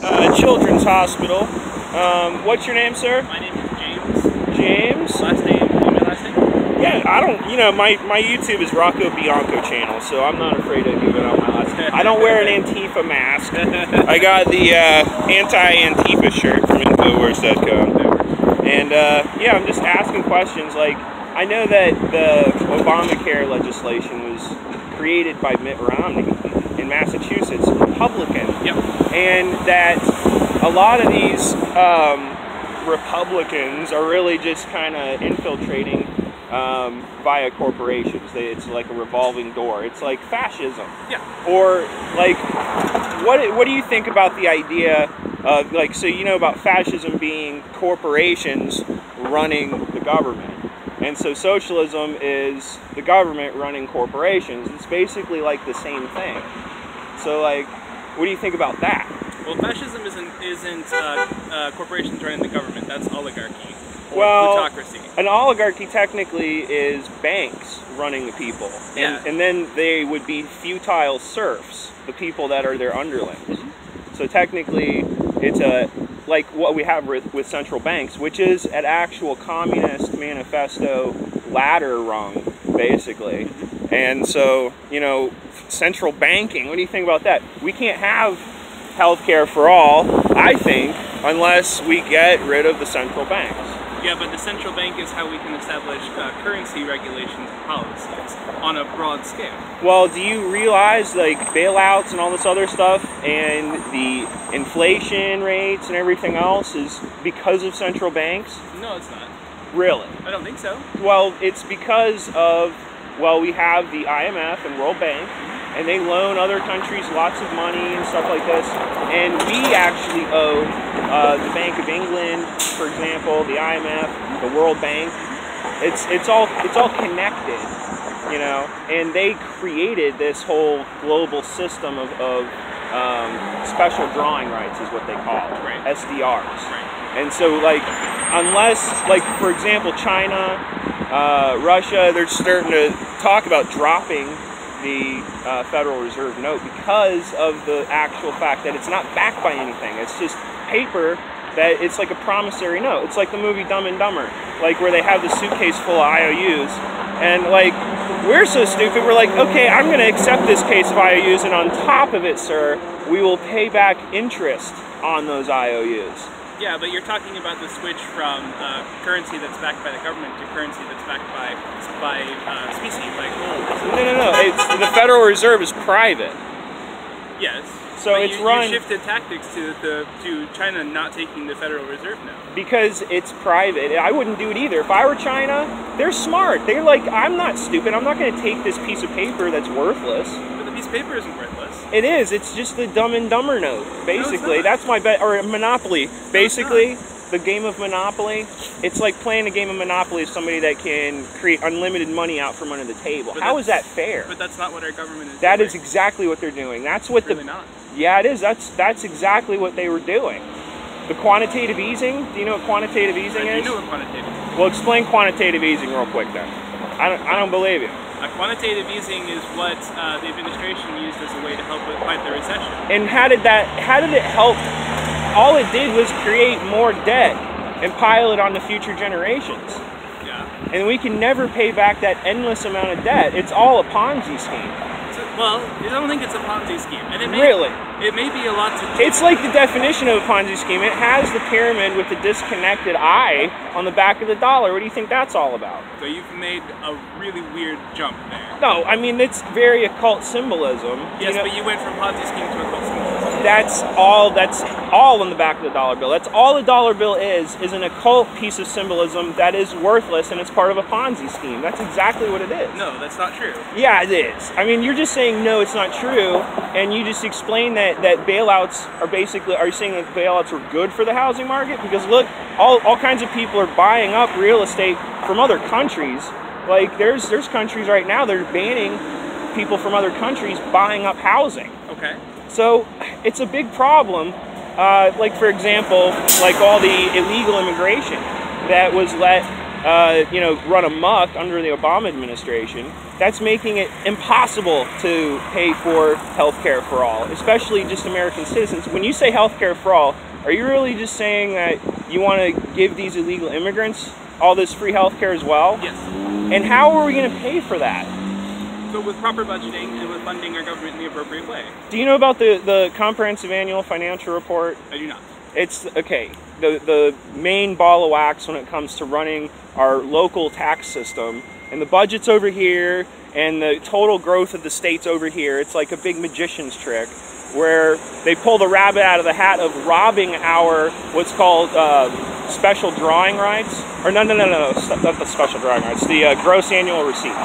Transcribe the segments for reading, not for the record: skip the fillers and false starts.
Children's Hospital. What's your name, sir? My name is James. James? Last name? You want my last name? Yeah, I don't, my YouTube is Rocco Bianco channel, so I'm not afraid to give it out my last name. I don't wear an Antifa mask. I got the anti-Antifa shirt from Infowars.com. And yeah, I'm just asking questions. Like, I know that the Obamacare legislation was created by Mitt Romney in Massachusetts, Republican. Yep. And that a lot of these Republicans are really just kind of infiltrating via corporations. It's like a revolving door. It's like fascism. Yeah. Or like, what do you think about the idea of, like, so you know about fascism being corporations running the government, and so socialism is the government running corporations. It's basically like the same thing. So like, what do you think about that? Well, fascism isn't corporations running the government. That's oligarchy. Well, plutocracy. An oligarchy technically is banks running the people. Yeah. And then they would be futile serfs, the people that are their underlings. Mm-hmm. So technically, it's like what we have with central banks, which is an actual communist manifesto ladder rung, basically. And so, central banking, what do you think about that? We can't have healthcare for all, I think, unless we get rid of the central banks. Yeah, but the central bank is how we can establish currency regulations and policies on a broad scale. Well, do you realize, like, bailouts and all this other stuff and the inflation rates and everything else is because of central banks? No, it's not. Really? I don't think so. Well, it's because of, we have the IMF and World Bank, and they loan other countries lots of money and stuff like this, and we actually owe the Bank of England, for example, the IMF, the World Bank. It's all connected, and they created this whole global system of special drawing rights, is what they call it, right. SDRs. Right. And so, like, unless, like, for example, China, Russia, they're starting to talk about dropping the Federal Reserve note because of the actual fact that it's not backed by anything. It's just paper that it's like a promissory note. It's like the movie Dumb and Dumber, like where they have the suitcase full of IOUs. And like, we're so stupid, we're like, okay, I'm going to accept this case of IOUs, and on top of it, sir, we will pay back interest on those IOUs. Yeah, but you're talking about the switch from currency that's backed by the government to currency that's backed by specie, like gold. No. The Federal Reserve is private. Yes. So but it's run. You shifted tactics to China not taking the Federal Reserve now. Because it's private. I wouldn't do it either. If I were China, they're smart. They're like, I'm not stupid. I'm not going to take this piece of paper that's worthless. But the piece of paper isn't worthless. It is. It's just the Dumb and Dumber note, basically. No, that's my bet. Or Monopoly. Basically, the game of Monopoly. It's like playing a game of Monopoly with somebody that can create unlimited money out from under the table. How is that fair? But that's not what our government is doing. That is exactly what they're doing. That's what really not. Yeah, it is. That's exactly what they were doing. The quantitative easing. Do you know what quantitative easing is? I do know what quantitative easing is. Well, explain quantitative easing real quick then. I don't believe you. Quantitative easing is what the administration used as a way to help fight the recession. And how did it help? All it did was create more debt and pile it on the future generations. Yeah. And we can never pay back that endless amount of debt. It's all a Ponzi scheme. Well, I don't think it's a Ponzi scheme. And it may be a lot to do. It's like the definition of a Ponzi scheme. It has the pyramid with the disconnected eye on the back of the dollar. What do you think that's all about? So you've made a really weird jump there. No, I mean, it's very occult symbolism. Yes, but you went from Ponzi scheme to occult symbolism. That's all on the back of the dollar bill. That's all the dollar bill is an occult piece of symbolism that is worthless, and it's part of a Ponzi scheme. That's exactly what it is. No, that's not true. Yeah, it is. I mean, you're just saying, no, it's not true, and you just explain that bailouts are basically, are you saying that bailouts are good for the housing market? Because look, all kinds of people are buying up real estate from other countries. Like, there's countries right now that are banning people from other countries buying up housing. Okay. So it's a big problem. Like, for example, like all the illegal immigration that was let run amok under the Obama administration, that's making it impossible to pay for health care for all, especially just American citizens. When you say health care for all, are you really just saying that you want to give these illegal immigrants all this free health care as well? Yes. And how are we going to pay for that? So with proper budgeting and with funding our government in the appropriate way. Do you know about the Comprehensive Annual Financial Report? I do not. It's, okay, the main ball of wax when it comes to running our local tax system. And the budget's over here, and the total growth of the state's over here. It's like a big magician's trick, where they pull the rabbit out of the hat of robbing our, what's called special drawing rights. Or no, not the special drawing rights, the gross annual receipts.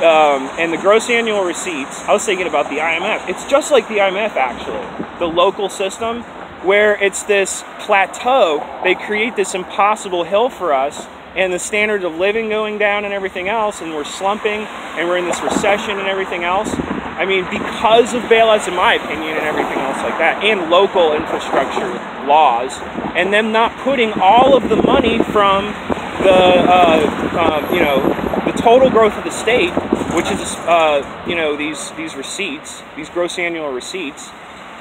And the gross annual receipts, I was thinking about the IMF. It's just like the IMF, actually. The local system, where it's this plateau, they create this impossible hill for us, and the standard of living going down and everything else, and we're slumping, and we're in this recession and everything else. I mean, because of bailouts, in my opinion, and everything else like that, and local infrastructure laws, and them not putting all of the money from the total growth of the state, which is these receipts, these gross annual receipts,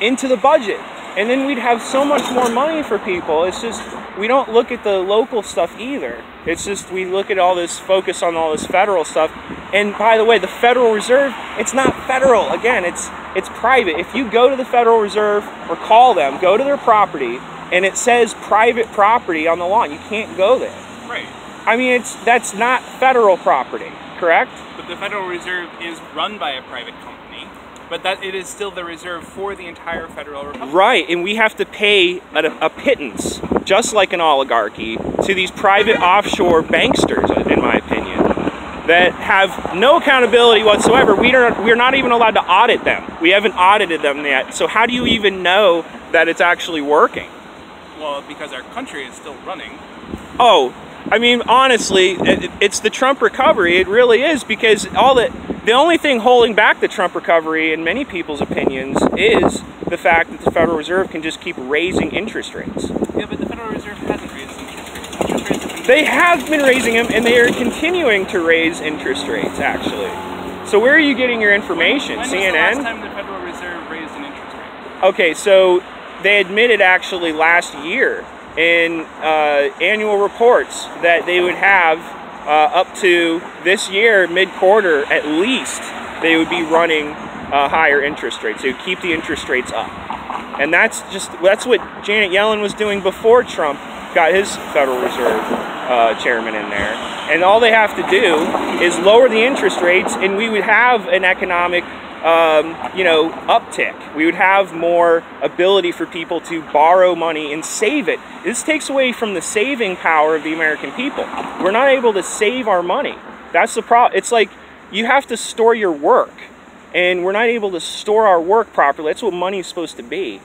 into the budget. And then we'd have so much more money for people. It's just, we don't look at the local stuff either. It's just, we look at all this, focus on all this federal stuff. And by the way, the Federal Reserve, it's not federal. Again, it's private. If you go to the Federal Reserve or call them, go to their property, and it says private property on the lawn, you can't go there. Right. I mean, that's not federal property, correct? But the Federal Reserve is run by a private company. But that it is still the reserve for the entire federal republic. Right, and we have to pay a pittance, just like an oligarchy, to these private offshore banksters, in my opinion, that have no accountability whatsoever. We're not even allowed to audit them. We haven't audited them yet. So how do you even know that it's actually working? Well, because our country is still running. Oh, I mean, honestly, it's the Trump recovery. It really is, because the only thing holding back the Trump recovery, in many people's opinions, is the fact that the Federal Reserve can just keep raising interest rates. Yeah, but the Federal Reserve hasn't raised interest rates. They have been raising them, and they are continuing to raise interest rates, actually. So where are you getting your information? When CNN? was the last time the Federal Reserve raised an interest rate? Okay, so they admitted actually last year in annual reports that they would have up to this year, mid-quarter at least, they would be running higher interest rates. They would keep the interest rates up. And that's what Janet Yellen was doing before Trump got his Federal Reserve chairman in there. And all they have to do is lower the interest rates, and we would have an economic uptick. We would have more ability for people to borrow money and save it. This takes away from the saving power of the American people. We're not able to save our money. That's the problem. It's like you have to store your work, and we're not able to store our work properly. That's what money is supposed to be.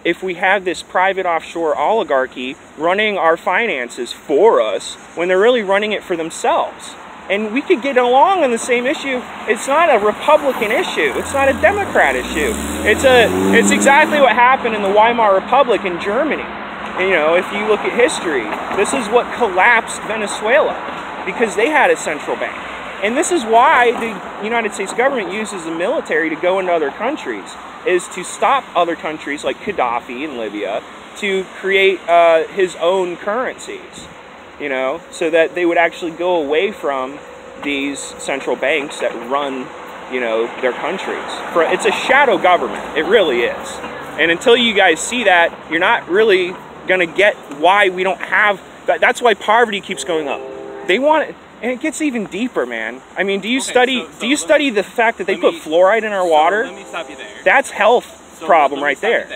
If we have this private offshore oligarchy running our finances for us when they're really running it for themselves. And we could get along on the same issue. It's not a Republican issue. It's not a Democrat issue. It's exactly what happened in the Weimar Republic in Germany. And, if you look at history, this is what collapsed Venezuela, because they had a central bank. And this is why the United States government uses the military to go into other countries, is to stop other countries like Gaddafi in Libya to create his own currencies. So that they would actually go away from these central banks that run, their countries. It's a shadow government. It really is. And until you guys see that, you're not really going to get why we don't have... That's why poverty keeps going up. They want it, and it gets even deeper, man. I mean, do you study the fact that they put fluoride in our water? Let me stop you there. That's health problem right there.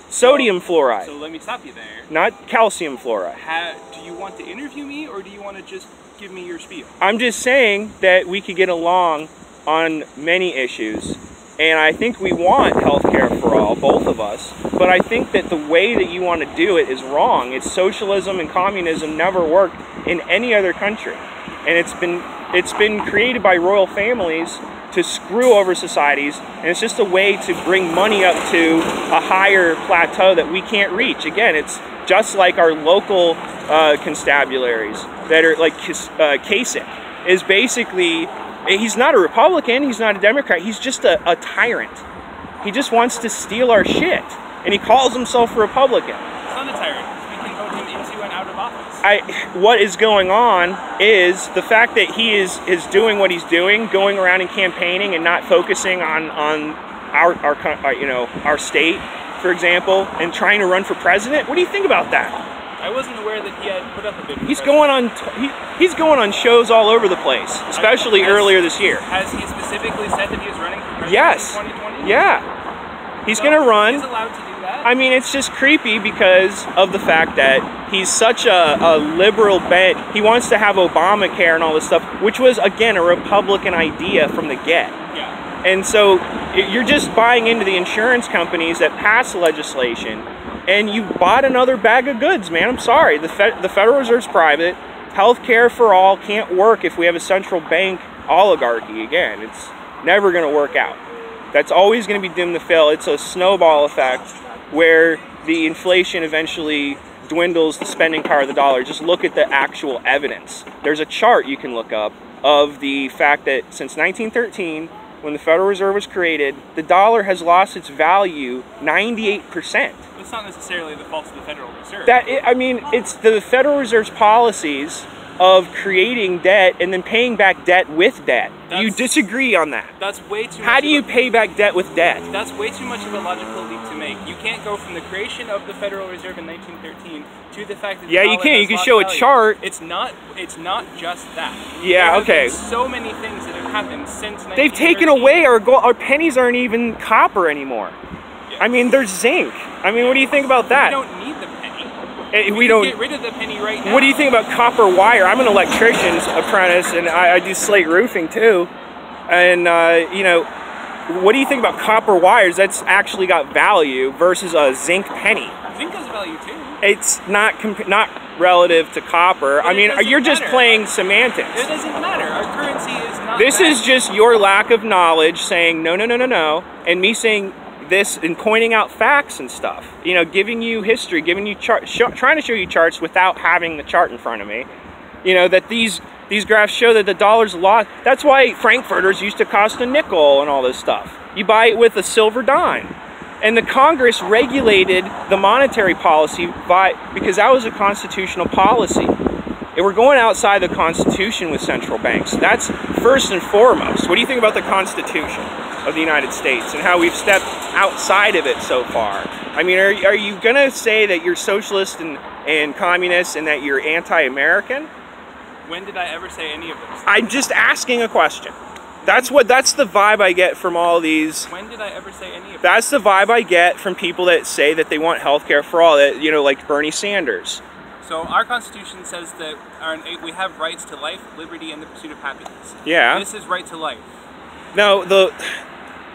Sodium fluoride. So let me stop you there. Not calcium fluoride. Do you want to interview me, or do you want to just give me your spiel? I'm just saying that we could get along on many issues, and I think we want healthcare for all, both of us, but I think that the way that you want to do it is wrong. It's socialism and communism never worked in any other country, and it's been created by royal families to screw over societies, and it's just a way to bring money up to a higher plateau that we can't reach. Again, it's just like our local constabularies that are like Kasich is basically, he's not a Republican, he's not a Democrat, he's just a tyrant. He just wants to steal our shit, and he calls himself a Republican. He's not a tyrant. We can vote him into and out of office. What is going on is the fact that he is doing what he's doing, going around and campaigning and not focusing on our state, for example, and trying to run for president. What do you think about that? I wasn't aware that he had put up a bid. He's going on shows all over the place, especially earlier this year. Has he specifically said that he is running for president Yes. in 2020? Yeah. He's going to run. He's allowed to do that? I mean, it's just creepy because of the fact that he's such a liberal bent. He wants to have Obamacare and all this stuff, which was, again, a Republican idea from the get. Yeah. And so you're just buying into the insurance companies that pass legislation, and you bought another bag of goods, man. I'm sorry. The Federal Reserve's private. Healthcare for all can't work if we have a central bank oligarchy again. It's never going to work out. That's always going to be doomed to fail. It's a snowball effect where the inflation eventually dwindles the spending power of the dollar. Just look at the actual evidence. There's a chart you can look up of the fact that since 1913, when the Federal Reserve was created, the dollar has lost its value 98%. It's not necessarily the fault of the Federal Reserve. It's the Federal Reserve's policies of creating debt and then paying back debt with debt. Do you disagree on that? That's way too much. How do you pay back debt with debt? That's way too much of a logical leap to make. You can't go from the creation of the Federal Reserve in 1913 to the fact that the dollar you can. has You can lost show value. a chart. It's not just that. Yeah, there okay. Have been so many things that have happened since 1913. They've taken away our gold. Our pennies aren't even copper anymore. Yes. I mean, they're zinc. I mean, what do you think about that? We don't need the penny. We don't get rid of the penny right now. What do you think about copper wire? I'm an electrician's apprentice, and I do slate roofing too. And what do you think about copper wires? That's actually got value versus a zinc penny. Zinc has value too. It's not relative to copper. But I mean, you're just matter. playing semantics. It doesn't matter. Our currency is not. This is just your lack of knowledge saying no, and me saying this and pointing out facts and stuff. Giving you history, giving you trying to show you charts without having the chart in front of me. That these graphs show that the dollar's lost. That's why Frankfurters used to cost a nickel and all this stuff. You buy it with a silver dime. And the Congress regulated the monetary policy because that was a constitutional policy. And we're going outside the Constitution with central banks. That's first and foremost. What do you think about the Constitution of the United States and how we've stepped outside of it so far? I mean, are you going to say that you're socialist and communist and that you're anti-American? When did I ever say any of those? I'm just asking a question. That's the vibe I get from all these. When did I ever say any of That's the vibe I get from people that say that they want healthcare for all, that like Bernie Sanders. So our Constitution says that we have rights to life, liberty, and the pursuit of happiness. Yeah. This is right to life. No,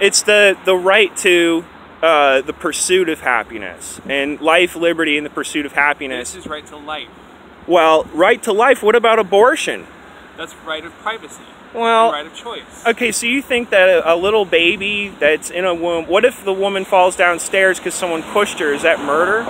it's the right to the pursuit of happiness, and life, liberty, and the pursuit of happiness. This is right to life. Well, right to life. What about abortion? That's right of privacy. Well, right of choice. Okay, so you think that a little baby that's in a womb, what if the woman falls downstairs because someone pushed her? Is that murder?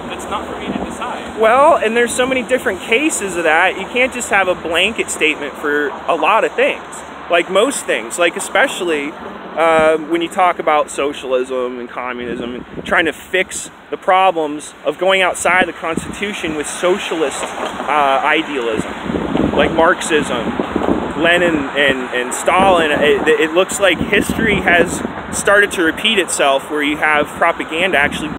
That's not for me to decide. Well, and there's so many different cases of that. You can't just have a blanket statement for a lot of things. Like most things, like especially when you talk about socialism and communism and trying to fix the problems of going outside the Constitution with socialist idealism, like Marxism, Lenin and Stalin. It looks like history has started to repeat itself where you have propaganda actually